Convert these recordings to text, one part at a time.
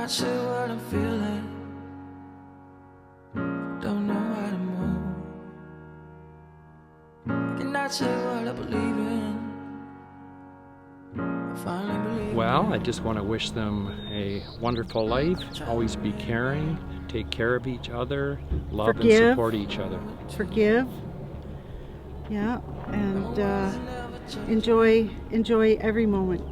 Cannot say what I'm feeling. Don't know how to move. Cannot say what I believe in. I finally believe. Well, I just want to wish them a wonderful life. Always be caring, take care of each other, love and support each other. Forgive. Yeah, and enjoy every moment.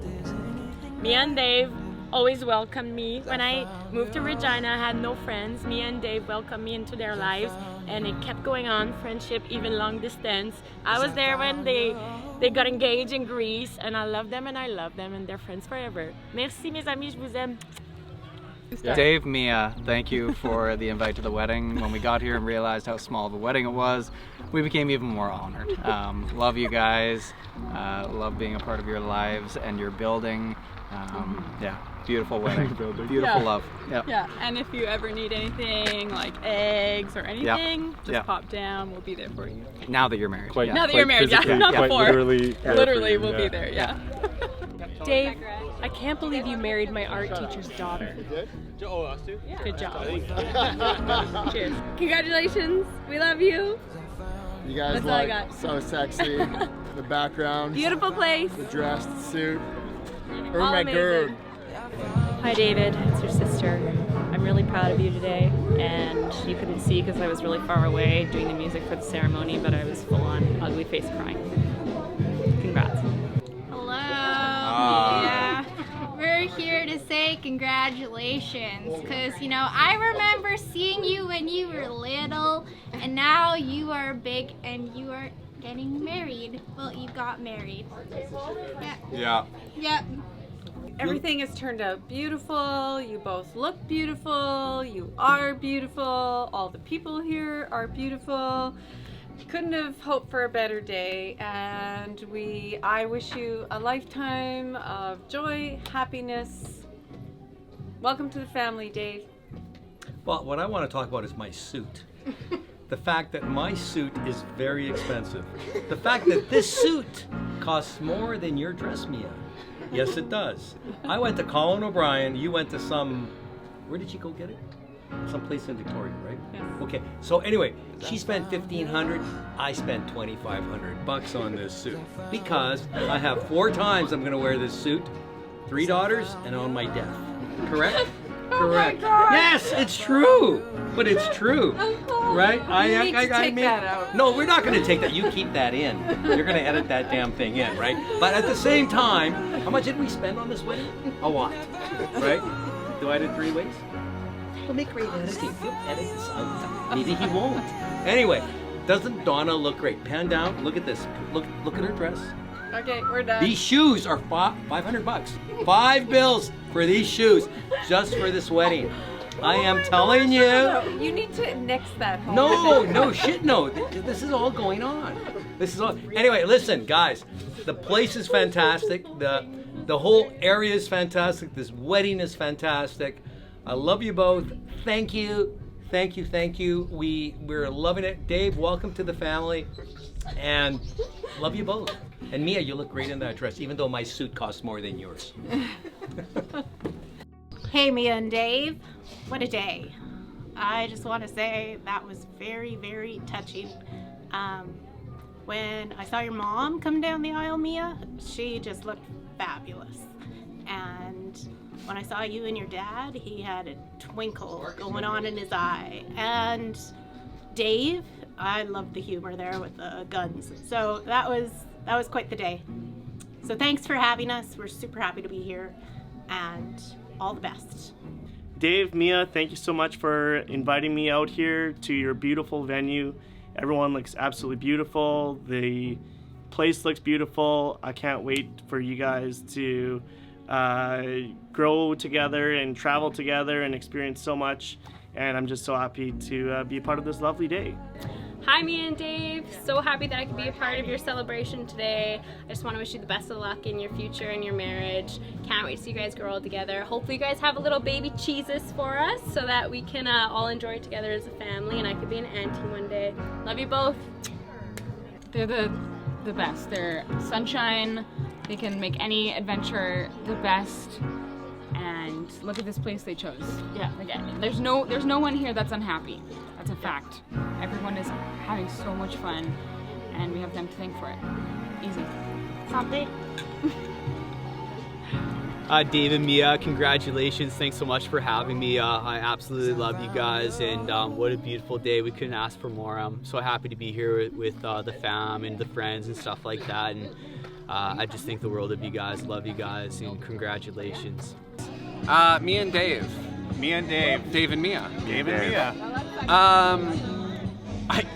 Mia and Dave always welcomed me. When I moved to Regina, I had no friends. Mia and Dave welcomed me into their lives, and it kept going on, friendship, even long distance. I was there when they got engaged in Greece, and I love them, and they're friends forever. Merci mes amis, je vous aime. Yeah. Dave, Mia, thank you for the invite to the wedding. When we got here and realized how small of a wedding it was, we became even more honored. Love you guys, love being a part of your lives and your building. Yeah, beautiful wedding, beautiful love. Yep. Yeah, and if you ever need anything like eggs or anything, just pop down, we'll be there for you. Now that you're married. Now that you're married, not before. Literally we'll be there, Dave, I can't believe you married my art teacher's daughter. Good job. Cheers. Congratulations, we love you. You guys That's all I look got. so sexy. The background, Beautiful place. the dress, the suit. Oh All my amazing. god. Hi David, it's your sister. I'm really proud of you today, and you couldn't see because I was really far away doing the music for the ceremony, but I was full on ugly face crying. Congrats. Hello. Yeah. We're here to say congratulations because, you know, I remember seeing you when you were little, and now you are big and you are getting married. Well, you got married. Yeah. Yep. Everything has turned out beautiful. You both look beautiful. You are beautiful. All the people here are beautiful. Couldn't have hoped for a better day, and I wish you a lifetime of joy, happiness. Welcome to the family, Dave. Well, what I want to talk about is my suit. The fact that my suit is very expensive. The fact that this suit costs more than your dress, Mia. Yes, it does. I went to Colin O'Brien. You went to where did you go get it? Someplace in Victoria, right? Yes. Okay, so anyway, she spent $1,500. I spent $2,500 on this suit because I have 4 times I'm going to wear this suit. 3 daughters and on my death. Correct? Correct. Yes, it's true. But it's true, right? You need to take that out. No, we're not going to take that. You keep that in. You're going to edit that damn thing in, right? But at the same time, how much did we spend on this wedding? A lot, right? Divided 3 ways. We'll make great He'll edit this out. Maybe he won't. Anyway, doesn't Donna look great? Pan down. Look at this. Look at her dress. Okay, we're done. These shoes are $500. 5 bills for these shoes, just for this wedding. I am telling you. No, you need to nix that home. No, shit, no. This is all going on. This is all. Anyway, listen, guys. The place is fantastic. The whole area is fantastic. This wedding is fantastic. I love you both. Thank you. We're loving it. Dave, welcome to the family. And love you both. And Mia, you look great in that dress, even though my suit costs more than yours. Hey, Mia and Dave. What a day. I just want to say that was very, very touching. When I saw your mom come down the aisle, Mia, she just looked fabulous. And when I saw you and your dad, he had a twinkle going on in his eye. And Dave, I loved the humor there with the guns. So that was quite the day. So thanks for having us. We're super happy to be here, and all the best. Dave, Mia, thank you so much for inviting me out here to your beautiful venue. Everyone looks absolutely beautiful. The place looks beautiful. I can't wait for you guys to grow together and travel together and experience so much. And I'm just so happy to be a part of this lovely day. Hi, Mia and Dave. So happy that I could be a part of your celebration today. I just want to wish you the best of luck in your future and your marriage. Can't wait to see you guys grow old together. Hopefully you guys have a little baby Jesus for us so that we can all enjoy it together as a family, and I could be an auntie one day. Love you both. They're the best. They're sunshine. They can make any adventure the best. And and look at this place they chose. Yeah. Like, there's no one here that's unhappy. That's a fact. Everyone is having so much fun, and we have them to thank for it. Easy. Something. Dave and Mia, congratulations. Thanks so much for having me. I absolutely love you guys, and what a beautiful day. We couldn't ask for more. I'm so happy to be here with the fam and the friends and stuff like that, and I just think the world of you guys. Love you guys, and congratulations. Me and Dave. Me and Dave. Dave and Mia. Dave and Mia.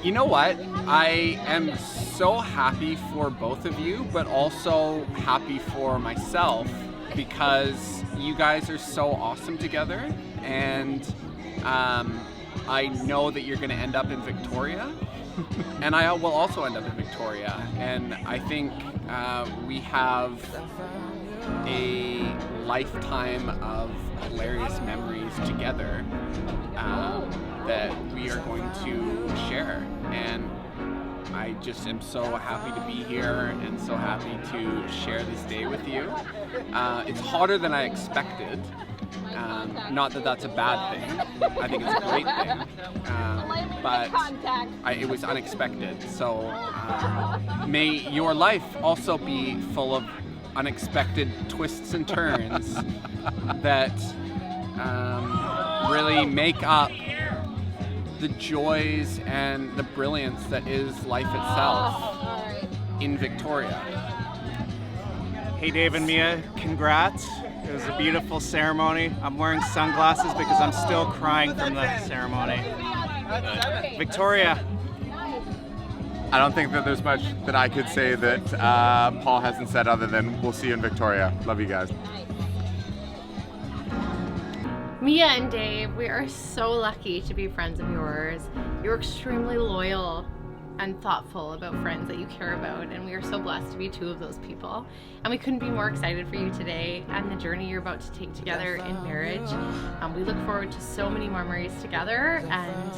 You know what? I am so happy for both of you, but also happy for myself, because you guys are so awesome together, and I know that you're going to end up in Victoria, and I will also end up in Victoria, and I think we have a lifetime of hilarious memories together that we are going to share, and I just am so happy to be here and so happy to share this day with you. It's harder than I expected. Not that that's a bad thing. I think it's a great thing. But it was unexpected. So may your life also be full of unexpected twists and turns that really make up the joys and the brilliance that is life itself in Victoria. Hey Dave and Mia, congrats. It was a beautiful ceremony. I'm wearing sunglasses because I'm still crying from the ceremony. Victoria. I don't think that there's much that I could say that Paul hasn't said other than we'll see you in Victoria. Love you guys. Mia and Dave, we are so lucky to be friends of yours. You're extremely loyal and thoughtful about friends that you care about, and we are so blessed to be two of those people. And we couldn't be more excited for you today and the journey you're about to take together in marriage. We look forward to so many more memories together, and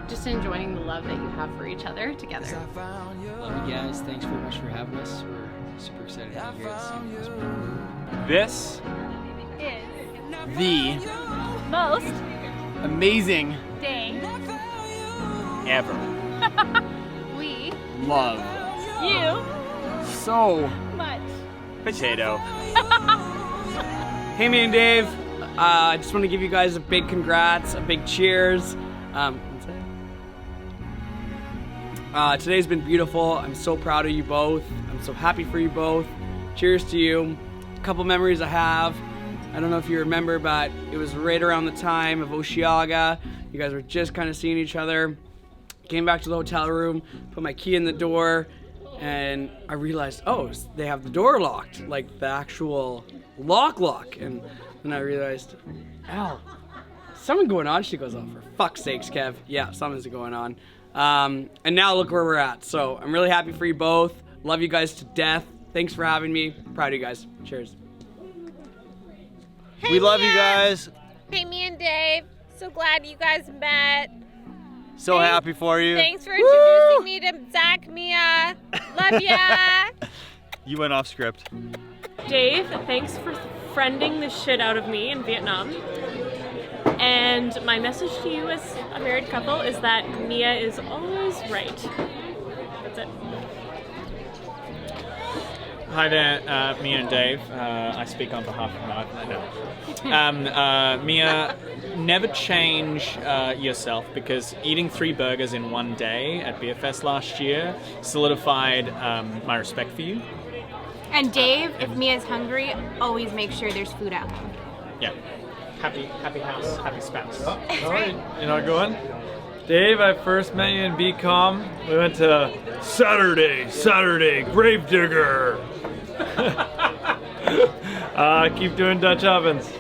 just enjoying the love that you have for each other together. Love you guys. Thanks very much for having us. We're super excited to be here. This is the most amazing day ever. We love you so much. Potato. Hey, me and Dave. I just want to give you guys a big congrats, a big cheers. Today's been beautiful. I'm so proud of you both. I'm so happy for you both. Cheers to you. A couple memories I have. I don't know if you remember, but it was right around the time of Osheaga. You guys were just kind of seeing each other. Came back to the hotel room, put my key in the door, and I realized, oh, they have the door locked, like the actual lock. And then I realized, Al, something going on? She goes, oh, for fuck's sakes, Kev. Yeah, something's going on. And now look where we're at. So I'm really happy for you both. Love you guys to death. Thanks for having me. Proud of you guys. Cheers. Hey, we love you guys. Hey, me and Dave. So glad you guys met. So happy for you. Thanks for introducing me to Zach, Mia. Love ya. You went off script. Dave, thanks for friending the shit out of me in Vietnam. And my message to you as a married couple is that Mia is always right. That's it. Hi there, Mia and Dave. I speak on behalf of my Mia, never change yourself, because eating 3 burgers in one day at Beer Fest last year solidified my respect for you. And Dave, if Mia's hungry, always make sure there's food at home. Yeah. Happy house, happy spouse. All right, you're not going? Dave, I first met you in BCom. We went to Saturday, Gravedigger. Keep doing Dutch ovens.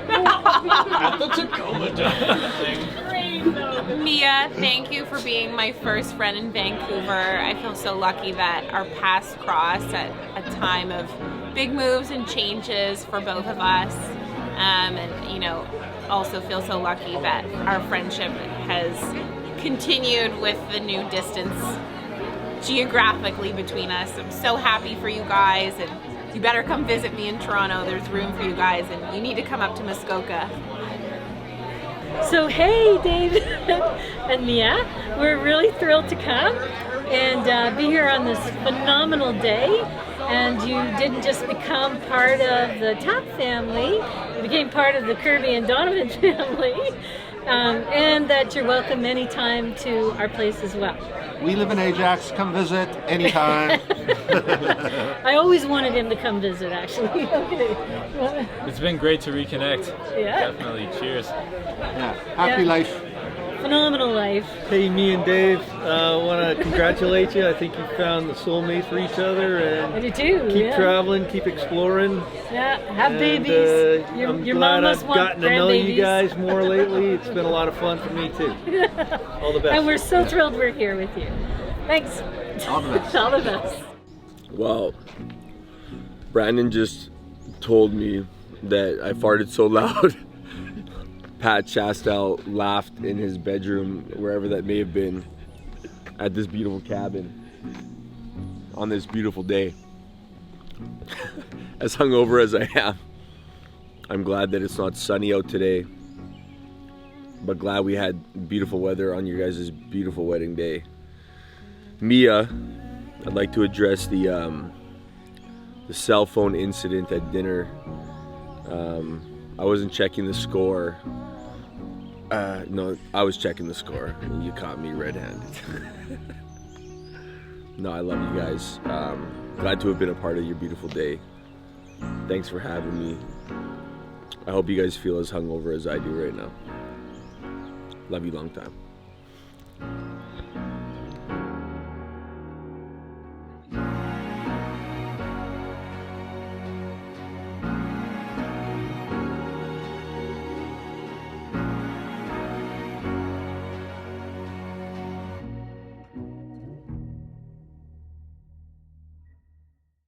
At the Tacoma Dome. Mia, thank you for being my first friend in Vancouver. I feel so lucky that our paths crossed at a time of big moves and changes for both of us. And, you know, also feel so lucky that our friendship has continued with the new distance geographically between us. I'm so happy for you guys, and you better come visit me in Toronto. There's room for you guys, and you need to come up to Muskoka. So hey, Dave and Mia, we're really thrilled to come and be here on this phenomenal day. And you didn't just become part of the Tapp family, you became part of the Kirby and Donovan family. And that you're welcome anytime to our place as well. We live in Ajax. Come visit anytime. I always wanted him to come visit, actually. Okay. It's been great to reconnect. Yeah. Definitely. Cheers. Yeah. Happy life. Phenomenal life. Hey, me and Dave, want to congratulate you. I think you found the soulmate for each other, and I do too. Keep traveling, keep exploring. Yeah, have babies. I'm your glad mom must I've want gotten to know you grandbabies. guys more lately. It's been a lot of fun for me too. All the best. And we're so thrilled we're here with you. Thanks. All the best. All the best. Wow. Brandon just told me that I farted so loud. Pat Chastel laughed in his bedroom, wherever that may have been, at this beautiful cabin on this beautiful day. As hungover as I am, I'm glad that it's not sunny out today, but glad we had beautiful weather on your guys' beautiful wedding day. Mia, I'd like to address the cell phone incident at dinner. I wasn't checking the score. No, I was checking the score. You caught me red-handed. No, I love you guys. Glad to have been a part of your beautiful day. Thanks for having me. I hope you guys feel as hungover as I do right now. Love you long time.